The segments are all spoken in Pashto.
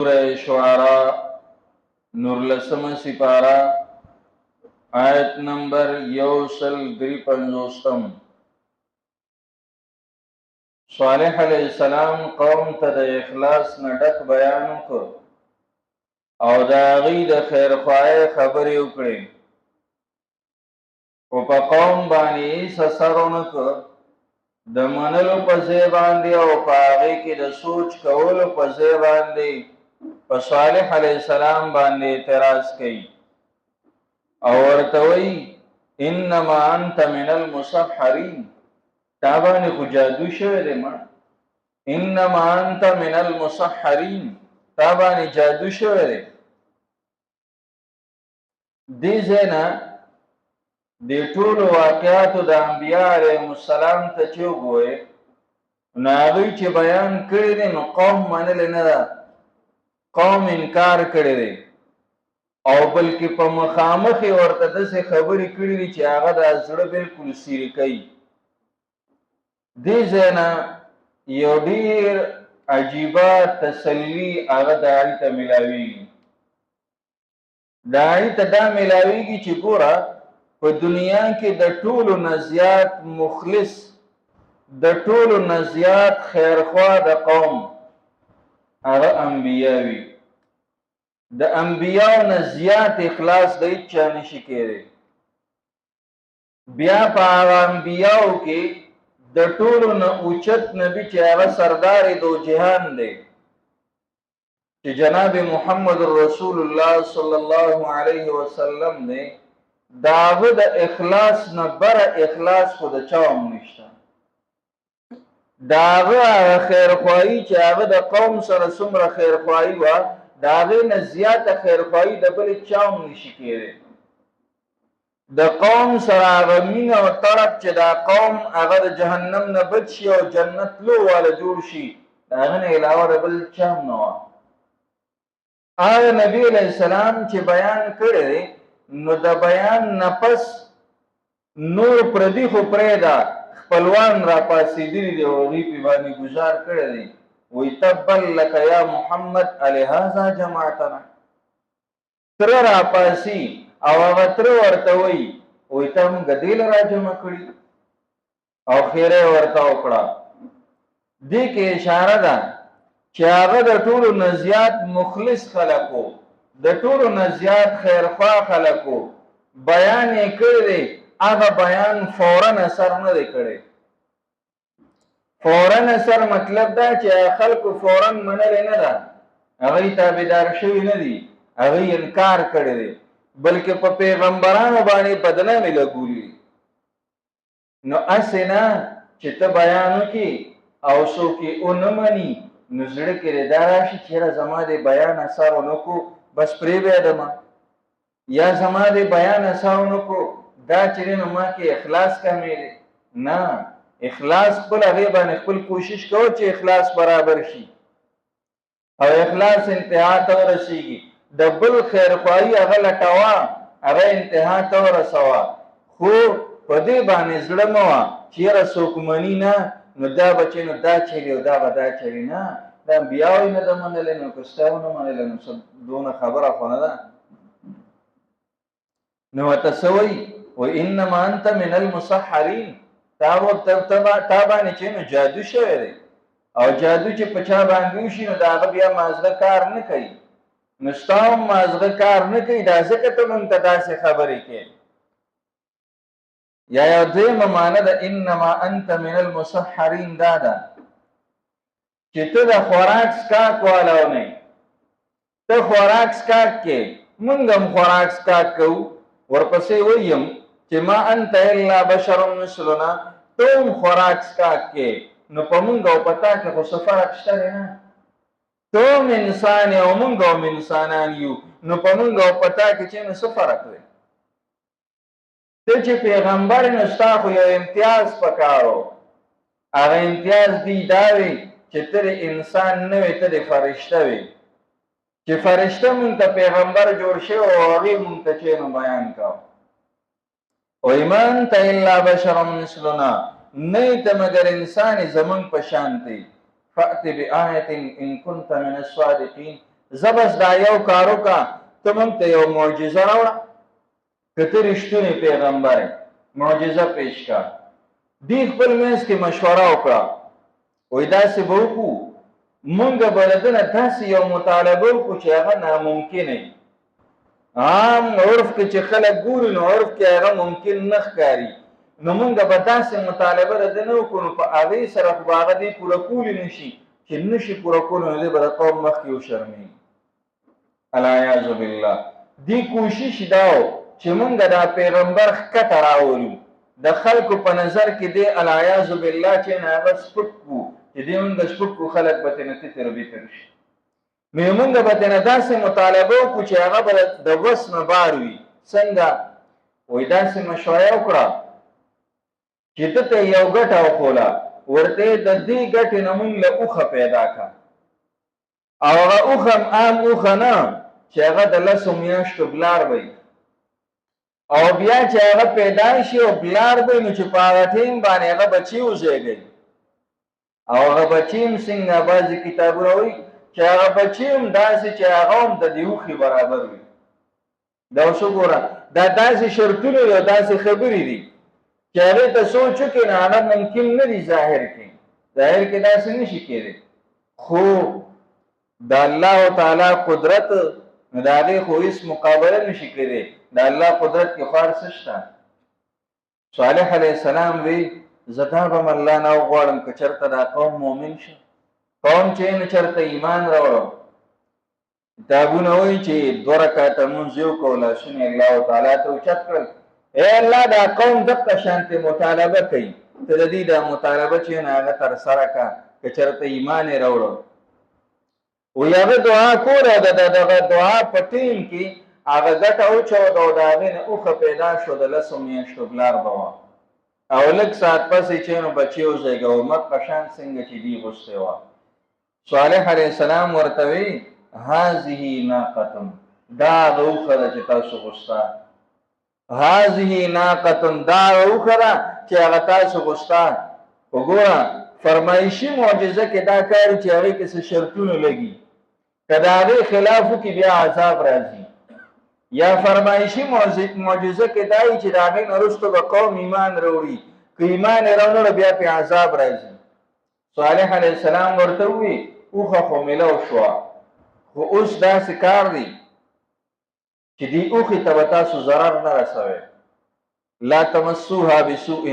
سورہ شعراء نورلسم سپارہ آیت نمبر 153 صالح علیہ السلام قوم ته د اخلاص نه ډک بیان وکړ او د هغوی د خیرخواهۍ خبرې وکړې، خو په قوم باندې هېڅ اثر ونه کړ. د منلو په ځای باندې او په هغې کې د سوچ کولو په ځای باندې په صالح علیه السلام باندې اعتراض کوي او ورته وایي انما انت من المسحرین، تا باندې خو جادو شوی دی مړه. انما انت من المسحرین، تا باندې جادو شوی دی. دې ځای نه د ټولو واقعاتو د انبیا علیهم السلام ته چې وګورئ نو هغوی چې بیان کړي دي نو قوم منلې نه ده، قوم انکار کړی دی او بلکې په مخامخ یې ورته داسې خبرې کړي دي چې هغه د زړه بالکل سیرې کوي. دې ځای نه یو ډېر عجیبه تسلي هغه داعي ته میلاویږي. داعي ته دا میلاویږي چې ګوره په دنیا کې د ټولو نه زیات مخلص، د ټولو نه زیات خیرخوا د قوم هغه انبیا وي. د انبیاو نه زیات اخلاص د هیڅ چا نشي کېدی. بیا په هغه انبیاو کې د ټولو نه اوچت نبی چې هغه سردار دو جهان دی چې جناب محمد رسول الله صلی الله علیه وسلم دی، د هغه د اخلاص نه بره اخلاص خو د چا هم نشته. د هغه خیرخواهي چې هغه د قوم سره څومره خیرخواهي وه، د هغې نه زیاته خیرخواهي د بلې چا هم نشي کېدی. د قوم سره هغه مینه او طرف چې دا قوم هغه د جهنم نه بچ شي او جنت لو والا جوړ شي، د هغه نه علاوه د بل چا هم نه وه. هغه نبي علیه السلام چې بیان کړی دی نو د بیان نه پس نور پردي خو پرېږده، خپلوان را پاڅېدلي دي او هغوی پې باندې ګزار کړی دی. وایي تبا لک یا محمد الهذا جماعتنا، تره را پاسي او هغه تره ورته وایي ته موږ دې له را جمع کړي او خیره ورته وکړه. دې کې اشاره ده چې هغه د ټولو نه زیات مخلص خلک و، د ټولو نه زیات خیرخوا خلک و. بیان یې کړی دی، هغه بیان فوراً اثر نه دی کړی. فوراً اثر مطلب دا چې خلکو فوراً منلې نه ده، هغوی تابعدار شوي نه دي، هغوی انکار کړی دی، بلکې په پیغمبرانو باندې بدنامې لګولي. نو هسې نه چې ته بیان وکړې او څوک یې ونه مني نو زړه کې دې دا راشي چې یاره زما د بیان اثر ونه کړو بس پرېږدمه، یا زما د بیان اثر ونه کړو دا چې دی نو ما کې اخلاص کمی دی. نه، اخلاص خپل هغې باندې خپل کوشش کوه چې اخلاص برابر شي او اخلاص انتها ته ورسېږي. د بل خیرخواهي هغه لټوه، هغه انتها ته ورسوه، خو په دې باندې زړه مه وه چې یاره څوک مني نه نو دا بچې نو دا چلي او دا به دا چلي. نه، د انبیاو یې نه ده منلی نو که ستا ونه منلی نو دونه خبره خو نه ده. نو ورته څه وایي؟ وایي انما انت من المسحرین، تا باندې چې نو جادو شوی دی او جادو چې په چا باندې وشي نو د هغه بیا مازغه کار نه کوي. نو ستا هم مازغه کار نه کوي، دا ځکه ته موږ ته داسې خبرې کوې. یا یو دویمه معنی ده انما انت من المسحرین، دا ده چې ته د خوراک څښاک والا نه یې. ته خوراک څښاک کې، موږ هم خوراک څښاک کوو. ورپسې ویم چې ما انت الا بشر مثلنا، ته هم خوراک څښاک کې نو په موږ او په تا کې خو څه فرق شته دی نه. ته هم انسان یې او موږ هم انسانان یو، نو په موږ او په تا کې چې نو څه فرق دی؟ ته چې پیغمبر نو ستا خو یو امتیاز پکار و، هغه امتیاز دی دا وي چې ته د انسان نه وې، ته د فرشته وې. چې فرشته مونږ ته پیغمبر جوړ شوی او هغې مونږ ته چې نو بیان کوه. وایي ما انت الا بشر مثلنا، نه یې ته مګر انسان یې زمونږ په شان دی. فأت بآیة ان كنت من الصادقین، زبس دا یو کارو کا ته موږ ته یو معجزه راوړه که ته رښتونی پیغمبر معجزه پیش کا دی خپل منځ کې مشوره وکړه وایي داسې به وکړو مونږ به له ده نه داسې یو مطالبه وکړو چې هغه ناممکنه عام عرف کې چې خلک ګوري نو عرف کې هغه ممکن نه ښکاري نو مونږ به داسې مطالبه د ده نه وکړو نو په هغې سره خو به هغه دې پوره کولی نه شي چې نه شي پوره کولی نو دی به د قوم مخکې وشرمېږي العیاذ بالله دې کوشش دا و چې مونږ دا پیغمبر ښکته راولو د خلکو په نظر کې دی العیاذ بالله چې نه هغه سپک وو چې دې مونږ سپک وو خلک به ترې نه تتر بتر شي نو مونږ به ترې نه داسې مطالبه وکړو چې هغه به د وس نه بار وي څنګه وایي داسې مشوره وکړه چې ده ته یو ګټه وښوله ورته د دې ګټې نه مونږ له اوښه پیدا کړه او هغه اوښه هم عام اوښه نه چې هغه د 10 میاشتو بلار به او بیا چې هغه پیدا شي او بلار به نو چې په هغه ټیم باندې هغه بچي وزېږي او هغه بچي هم څنګه بعضې کتابونه وایي چې هغه بچي هم داسې چې هغه هم د دې اوښې برابر وي دا اوس وګوره دا داسې شرطونه دي او داسې خبرې دي چې هغې ته سوچ وکړي نو هغه ممکن نه دي ظاهر کې ظاهر کې داسې نه شي کېدی خو د الله تعالی قدرت نو د هغې خو هېڅ مقابله نه شي کېدی د الله قدرت کې خو هر څه شته صالح علیه السلام وی زه دا به م الله نه وغواړم که چېرته دا قوم مؤمن شي قوم چې نه چېرته ایمان راوړم کتابونه وایي چې 2 رکعته لمونځ یې وکړو لاسونه یې الله تعالی ته اوچت کړل ای الله دا قوم دقه شانتې مطالبه کوي ته د دې دا مطالبه چې نه هغه ترسره کړه که چېرته ایمان یې راوړو وایي هغه دعا کوله د دغه دعا په ټیم کې هغه ګټه وچوده او د هغې نه اوښه پیدا شو د 10 میاشتو بلار به وه او لږ ساعت پسې چې نو بچي وزېږه او مت په شان څنګه چې دي غوښتې وه صالح علیه السلام ورته وی هذه ناقة دا هغه اوښه ده چې تاسو غوښته هذه ناقة دا هغه اوښه ده چې هغه تاسو غوښته وګوره فرمایشي معجزه کې دا کار چې هغې کې څه شرطونه لګي که د هغې خلاف وکړي بیا عذاب راځي یا فرمایشي معجزه کې دا وي چې د هغې نه وروسته به قوم ایمان راوړي که ایمان یې راونهړه بیا پې عذاب راځي صالح علیه السلام ورته ووي اوښه خو میلو شوه خو اوس داسې کار دی چې دې اوښې ته به تاسو ضرر نه رسوئ لا تمسوها بسوء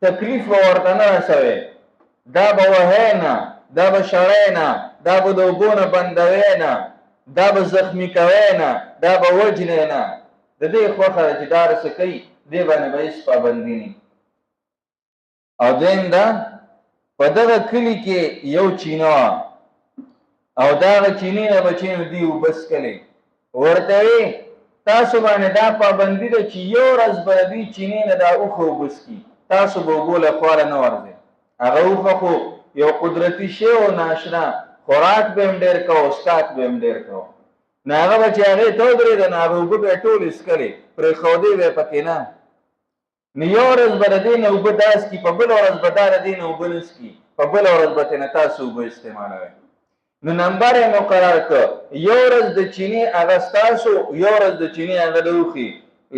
تکلیف به ورته نه رسوئ دا به وهی نه دا به شړی نه دا به د اوبو نه بندوی نه دا به زخمی کوی نه دا به وجنی نه د دې خوښه ده چې دا رسه کوي دې باندې به هېڅ پابندي نه او دویم دا په دغه کلي کې یو چینه وه او د هغه چینې نه به چې نو دوی اوبه څښلې ورته وی تاسو باندې دا پابندي ده چې یو ورځ به د دوی چینې نه دا اوښه اوبه څکي تاسو به اوبو له خواله نه ورځئ هغه اوښه خو یو قدرتي شی و ناشنا خوراک به هم ډېر کوه اسکاک به هم ډېر کوه نو هغه به چې هغې ته ودرېده نو هغه اوبه به یې ټولې څکلې پرېښودې به یې پکې نه نو یو ورځ به د دې نه اوبه دا څکي په بله ورځ به دا د دې نه اوبه نه څکي په بله ورځ به ترې نه تاسو اوبه استعمالوئ نو نمبر یې مقرر کړ یو ورځ د چینې هغه ستاسو یو ورځ د چینې هغه د اوښي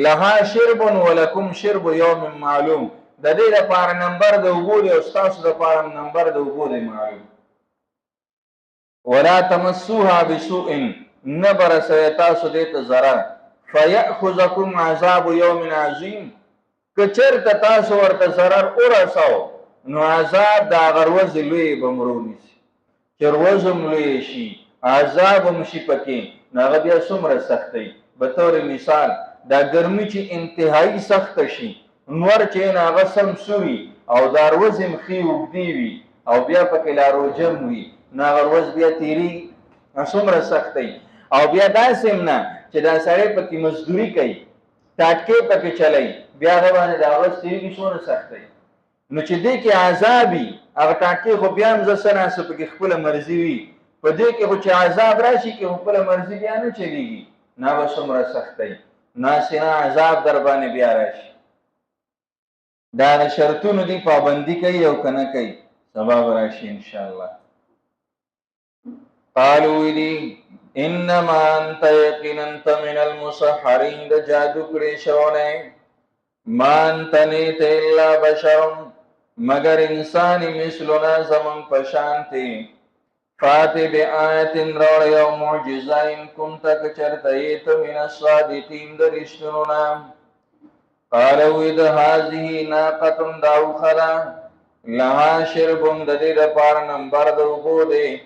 لها شرب ولکم شرب یوم معلوم د دې دپاره نمبر د اوبو دی او ستاسو دپاره نمبر د اوبو دی معلوم ولا تمسوها بسوء نه به رسوئ تاسو دې ته ضرر فیأخذکم عذاب یوم عظیم که چېرته تاسو ورته ضرر ورسو نو عذاب د هغه ورځې لوی به م رونیسي چې ورځ هم لویې شي عذاب هم شي پکې نو هغه بیا څومره سختوي به طور مثال دا ګرمي چې انتهایي سخته شي نور چې نه هغه سم سوي او دا ورځې هم ښې اوږدې وي او بیا پکې لا روژه هم وي نو هغه ورځ بیا تېرېږي څومره سختوي او بیا داسې هم نه چې دا سړی پکې مزدوري کوي ټاټکې پکې چلوي بیا هغه باندې دا ورځ تېرېږي څومره سختوي نو چې دې کې عذاب وي هغه ټاټکې خو بیا هم زه څه ناسه پکې خپله مرضي وي په دې کې خو چې عذاب راشي کې خپله مرضي بیا نه چلېږي نه به څومره سختوي ناسې نه عذاب در باندې بیا راشي دا د شرطونو دي پابندي کوي او که نه کوي سبا به راشي انشاءالله قالوا دي انما انت یقینا انت من المسحرین د جادو کړي شونه ما انت نیت الا بشر مگر انسان مثلنا زمن پشانتی فاتی بی آیت روڑ یو معجزہ ان کنتا کچرتیت من الصادقین در رشتنونا قالو اذ هذه ناقة داو خلا لها شرب ددید پار نمبر دو بودے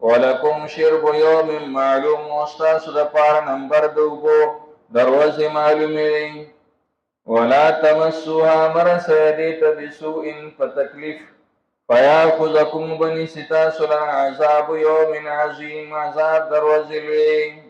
ولکم شرب یوم معلوم مستاس د پار نمبر دو بو دروز معلومی ولا تمسوها مرس دیت بسوء فتکلیف فیاخذکم بنی ستاسل عذاب یوم عظیم عذاب دروز لوی